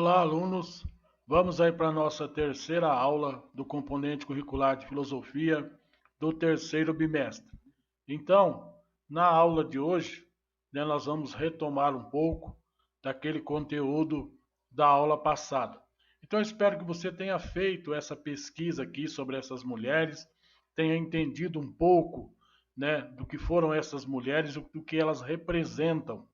Olá, alunos. Vamos aí para a nossa terceira aula do componente curricular de filosofia do terceiro bimestre. Então, na aula de hoje, nós vamos retomar um pouco daquele conteúdo da aula passada. Então, eu espero que você tenha feito essa pesquisa aqui sobre essas mulheres, tenha entendido um pouco, do que foram essas mulheres, do que elas representam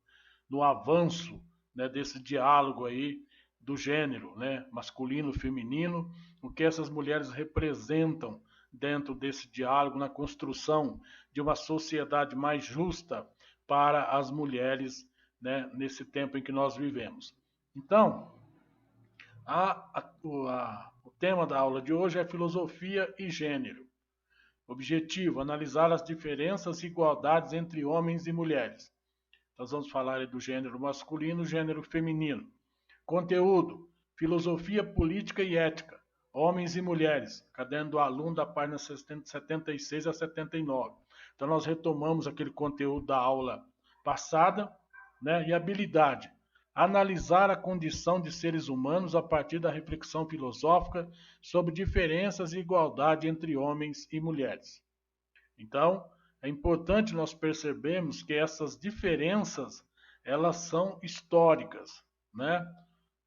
no avanço, desse diálogo aí do gênero, masculino, feminino, o que essas mulheres representam dentro desse diálogo na construção de uma sociedade mais justa para as mulheres, nesse tempo em que nós vivemos. Então, o tema da aula de hoje é filosofia e gênero. Objetivo: analisar as diferenças e igualdades entre homens e mulheres. Nós vamos falar do gênero masculino e gênero feminino. Conteúdo: filosofia política e ética, homens e mulheres, caderno do aluno da página 76 a 79. Então nós retomamos aquele conteúdo da aula passada, E habilidade: analisar a condição de seres humanos a partir da reflexão filosófica sobre diferenças e igualdade entre homens e mulheres. Então, é importante nós percebermos que essas diferenças, elas são históricas,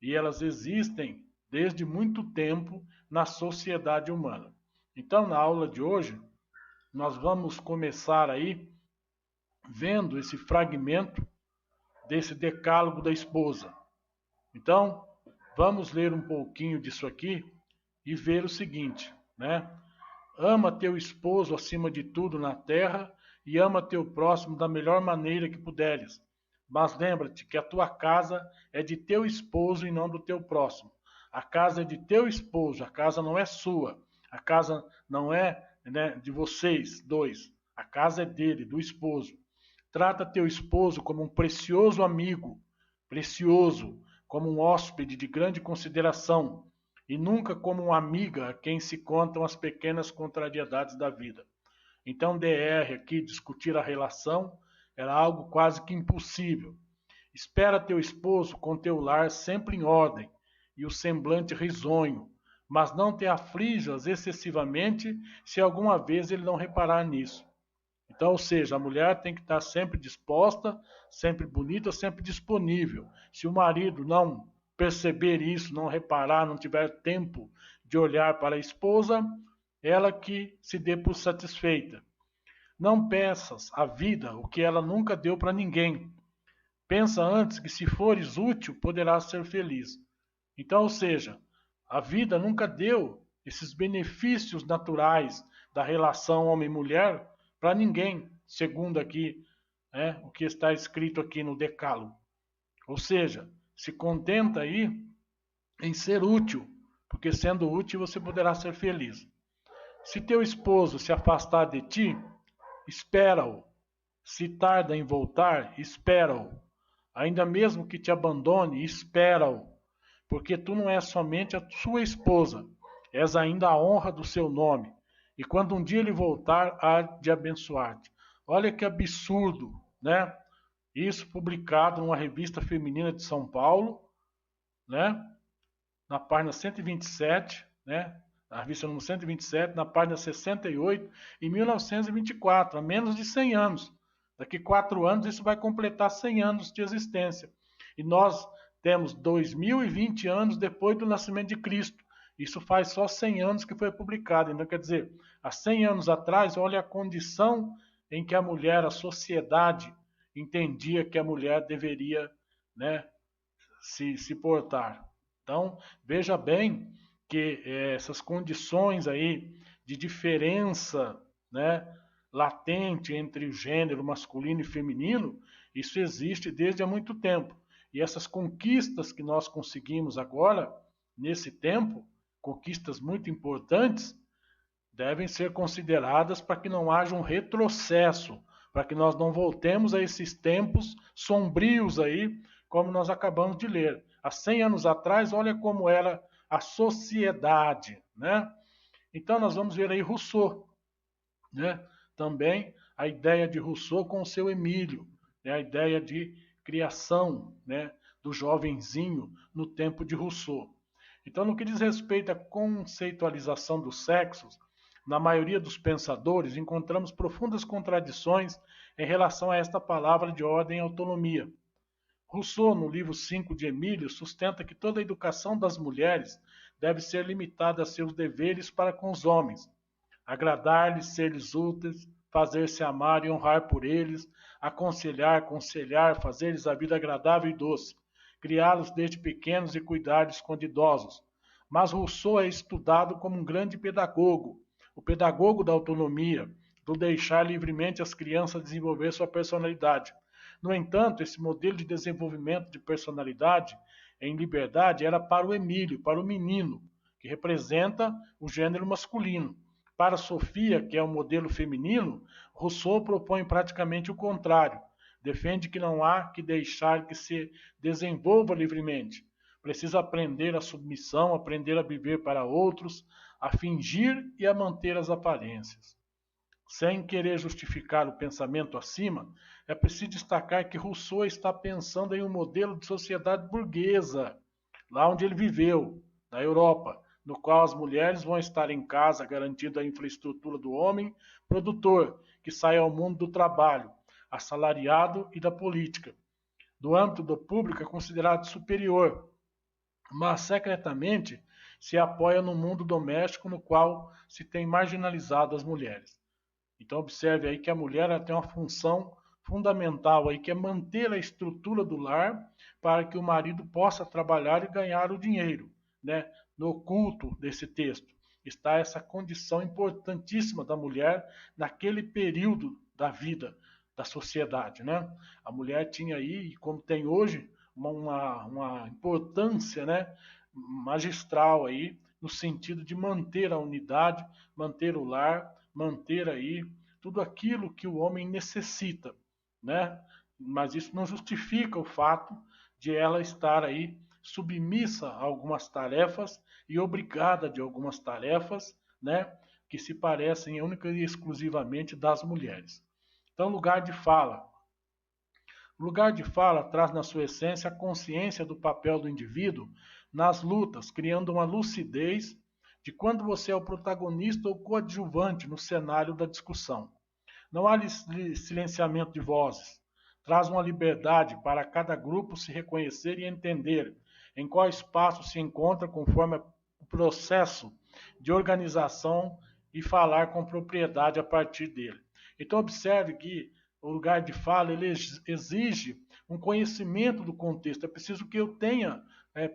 E elas existem desde muito tempo na sociedade humana. Então, na aula de hoje, nós vamos começar aí vendo esse fragmento desse decálogo da esposa. Então, vamos ler um pouquinho disso aqui e ver o seguinte, Ama teu esposo acima de tudo na terra e ama teu próximo da melhor maneira que puderes. Mas lembra-te que a tua casa é de teu esposo e não do teu próximo. A casa é de teu esposo, a casa não é sua. A casa não é, de vocês dois. A casa é dele, do esposo. Trata teu esposo como um precioso amigo, precioso, como um hóspede de grande consideração, e nunca como uma amiga a quem se contam as pequenas contrariedades da vida. Então, DR aqui, discutir a relação, era algo quase que impossível. Espera teu esposo com teu lar sempre em ordem e o semblante risonho, mas não te aflijas excessivamente se alguma vez ele não reparar nisso. Então, ou seja, a mulher tem que estar sempre disposta, sempre bonita, sempre disponível. Se o marido não perceber isso, não reparar, não tiver tempo de olhar para a esposa, ela que se dê por satisfeita. Não peças à vida o que ela nunca deu para ninguém. Pensa antes que se fores útil, poderás ser feliz. Então, ou seja, a vida nunca deu esses benefícios naturais da relação homem-mulher para ninguém, segundo aqui, o que está escrito aqui no Decálogo. Ou seja, se contenta aí em ser útil, porque sendo útil você poderá ser feliz. Se teu esposo se afastar de ti, espera-o. Se tarda em voltar, espera-o. Ainda mesmo que te abandone, espera-o. Porque tu não és somente a sua esposa, és ainda a honra do seu nome. E quando um dia ele voltar, há de abençoar-te. Olha que absurdo, Isso publicado numa revista feminina de São Paulo, Na página 127, Na revista número 127, na página 68, em 1924, há menos de 100 anos. Daqui 4 anos isso vai completar 100 anos de existência. E nós temos 2020 anos depois do nascimento de Cristo. Isso faz só 100 anos que foi publicado. Então, quer dizer, há 100 anos atrás, olha a condição em que a mulher, a sociedade, entendia que a mulher deveria, se portar. Então, veja bem que essas condições aí de diferença, latente entre o gênero masculino e feminino, isso existe desde há muito tempo. E essas conquistas que nós conseguimos agora, nesse tempo, conquistas muito importantes, devem ser consideradas para que não haja um retrocesso, para que nós não voltemos a esses tempos sombrios aí, como nós acabamos de ler. Há 100 anos atrás, olha como era a sociedade, Então nós vamos ver aí Rousseau, Também a ideia de Rousseau com o seu Emílio, a ideia de criação, do jovenzinho no tempo de Rousseau. Então, no que diz respeito à conceitualização dos sexos, na maioria dos pensadores encontramos profundas contradições em relação a esta palavra de ordem e autonomia. Rousseau, no livro 5 de Emílio, sustenta que toda a educação das mulheres deve ser limitada a seus deveres para com os homens, agradar-lhes, ser-lhes úteis, fazer-se amar e honrar por eles, aconselhar, fazer-lhes a vida agradável e doce, criá-los desde pequenos e cuidar-lhes quando idosos. Mas Rousseau é estudado como um grande pedagogo, o pedagogo da autonomia, do deixar livremente as crianças desenvolver sua personalidade. No entanto, esse modelo de desenvolvimento de personalidade em liberdade era para o Emílio, para o menino, que representa o gênero masculino. Para Sofia, que é o modelo feminino, Rousseau propõe praticamente o contrário. Defende que não há que deixar que se desenvolva livremente. Precisa aprender a submissão, aprender a viver para outros, a fingir e a manter as aparências. Sem querer justificar o pensamento acima, é preciso destacar que Rousseau está pensando em um modelo de sociedade burguesa, lá onde ele viveu, na Europa, no qual as mulheres vão estar em casa garantindo a infraestrutura do homem produtor, que sai ao mundo do trabalho, assalariado e da política. Do âmbito do público é considerado superior, mas secretamente se apoia no mundo doméstico no qual se tem marginalizado as mulheres. Então observe aí que a mulher tem uma função fundamental aí, que é manter a estrutura do lar para que o marido possa trabalhar e ganhar o dinheiro, né? No oculto desse texto está essa condição importantíssima da mulher naquele período da vida da sociedade, né? A mulher tinha aí, como tem hoje, uma importância, né, magistral aí, no sentido de manter a unidade, manter o lar, manter aí tudo aquilo que o homem necessita, né? Mas isso não justifica o fato de ela estar aí submissa a algumas tarefas e obrigada de algumas tarefas, né, que se parecem única e exclusivamente das mulheres. Então, lugar de fala. O lugar de fala traz na sua essência a consciência do papel do indivíduo nas lutas, criando uma lucidez de quando você é o protagonista ou coadjuvante no cenário da discussão. Não há silenciamento de vozes. Traz uma liberdade para cada grupo se reconhecer e entender em qual espaço se encontra conforme o processo de organização e falar com propriedade a partir dele. Então observe que o lugar de fala ele exige um conhecimento do contexto. É preciso que eu tenha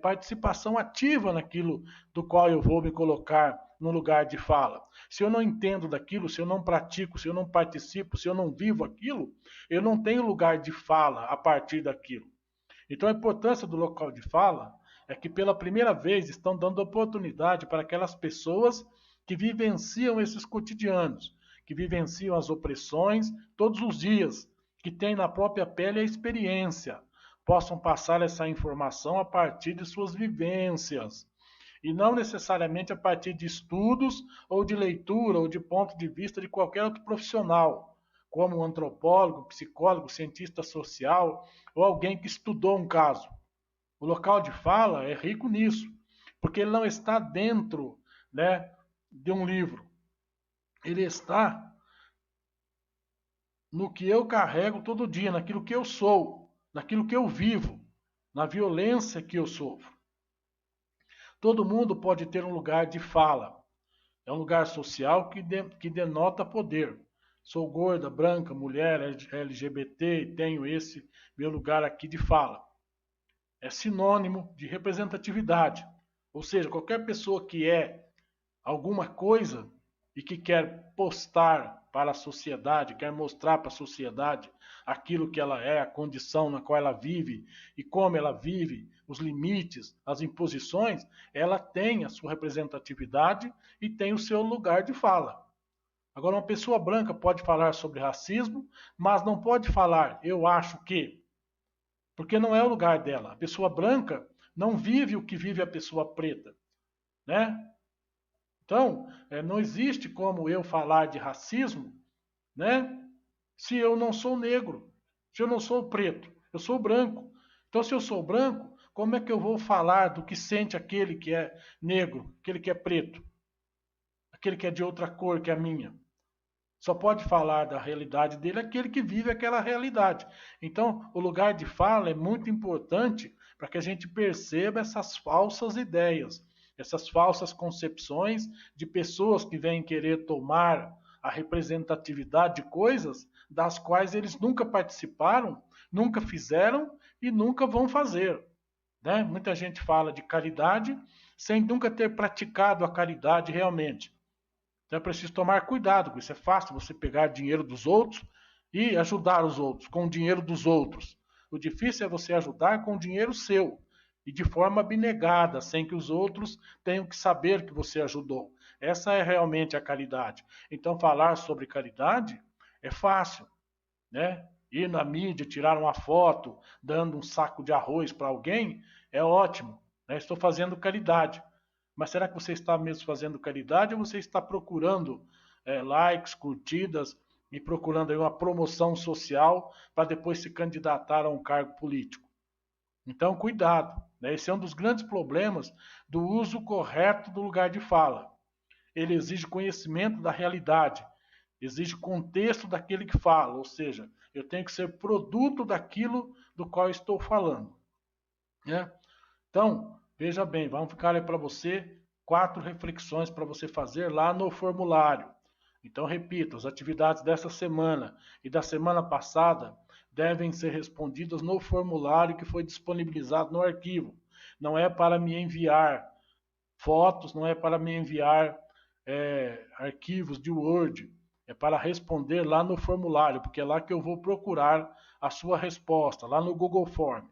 participação ativa naquilo do qual eu vou me colocar no lugar de fala. Se eu não entendo daquilo, se eu não pratico, se eu não participo, se eu não vivo aquilo, eu não tenho lugar de fala a partir daquilo. Então a importância do local de fala é que pela primeira vez estão dando oportunidade para aquelas pessoas que vivenciam esses cotidianos, que vivenciam as opressões todos os dias, que têm na própria pele a experiência, possam passar essa informação a partir de suas vivências e não necessariamente a partir de estudos ou de leitura ou de ponto de vista de qualquer outro profissional, como um antropólogo, psicólogo, cientista social ou alguém que estudou um caso. O local de fala é rico nisso, porque ele não está dentro, né, de um livro. Ele está no que eu carrego todo dia, naquilo que eu sou, naquilo que eu vivo, na violência que eu sofro. Todo mundo pode ter um lugar de fala. É um lugar social que denota poder. Sou gorda, branca, mulher, LGBT e tenho esse meu lugar aqui de fala. É sinônimo de representatividade. Ou seja, qualquer pessoa que é alguma coisa e que quer postar para a sociedade, quer mostrar para a sociedade aquilo que ela é, a condição na qual ela vive e como ela vive, os limites, as imposições, ela tem a sua representatividade e tem o seu lugar de fala. Agora, uma pessoa branca pode falar sobre racismo, mas não pode falar, eu acho que, porque não é o lugar dela. A pessoa branca não vive o que vive a pessoa preta, né? Então, não existe como eu falar de racismo, né? Se eu não sou negro, se eu não sou preto, eu sou branco. Então, se eu sou branco, Como é que eu vou falar do que sente aquele que é negro, aquele que é preto, aquele que é de outra cor que a minha? Só pode falar da realidade dele aquele que vive aquela realidade. Então, o lugar de fala é muito importante para que a gente perceba essas falsas ideias, essas falsas concepções de pessoas que vêm querer tomar a representatividade de coisas das quais eles nunca participaram, nunca fizeram e nunca vão fazer. Né? Muita gente fala de caridade sem nunca ter praticado a caridade realmente. Então é preciso tomar cuidado com isso. É fácil você pegar dinheiro dos outros e ajudar os outros com o dinheiro dos outros. O difícil é você ajudar com o dinheiro seu e de forma abnegada, sem que os outros tenham que saber que você ajudou. Essa é realmente a caridade. Então falar sobre caridade é fácil, né? Ir na mídia, tirar uma foto, dando um saco de arroz para alguém, é ótimo. Né? Estou fazendo caridade. Mas será que você está mesmo fazendo caridade ou você está procurando likes, curtidas e procurando aí uma promoção social para depois se candidatar a um cargo político? Então, cuidado. Né? Esse é um dos grandes problemas do uso correto do lugar de fala. Ele exige conhecimento da realidade, exige contexto daquele que fala, ou seja, eu tenho que ser produto daquilo do qual estou falando. Né? Então, veja bem, vamos ficar aí para você 4 reflexões para você fazer lá no formulário. Então, repito, as atividades dessa semana e da semana passada devem ser respondidas no formulário que foi disponibilizado no arquivo. Não é para me enviar fotos, não é para me enviar arquivos de Word, é para responder lá no formulário, porque é lá que eu vou procurar a sua resposta, lá no Google Form.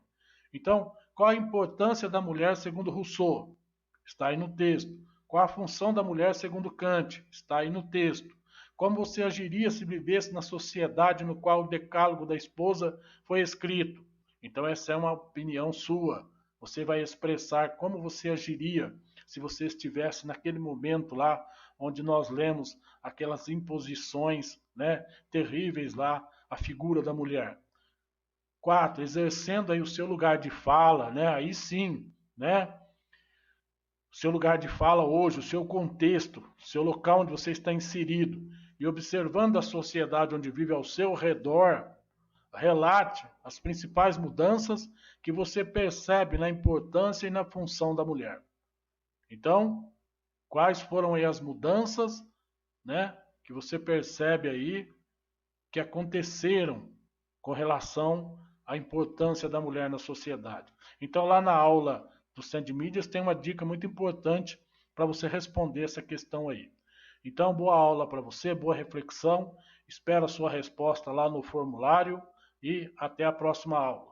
Então, qual a importância da mulher segundo Rousseau? Está aí no texto. Qual a função da mulher segundo Kant? Está aí no texto. Como você agiria se vivesse na sociedade no qual o decálogo da esposa foi escrito? Então, essa é uma opinião sua. Você vai expressar como você agiria se você estivesse naquele momento lá onde nós lemos aquelas imposições, né, terríveis lá, a figura da mulher. 4, exercendo aí o seu lugar de fala, né? Aí sim, né? O seu lugar de fala hoje, o seu contexto, o seu local onde você está inserido e observando a sociedade onde vive ao seu redor, relate as principais mudanças que você percebe na importância e na função da mulher. Então, quais foram aí as mudanças, né, que você percebe aí que aconteceram com relação à importância da mulher na sociedade. Então, lá na aula do Sand Mídias tem uma dica muito importante para você responder essa questão aí. Então, boa aula para você, boa reflexão. Espero a sua resposta lá no formulário e até a próxima aula.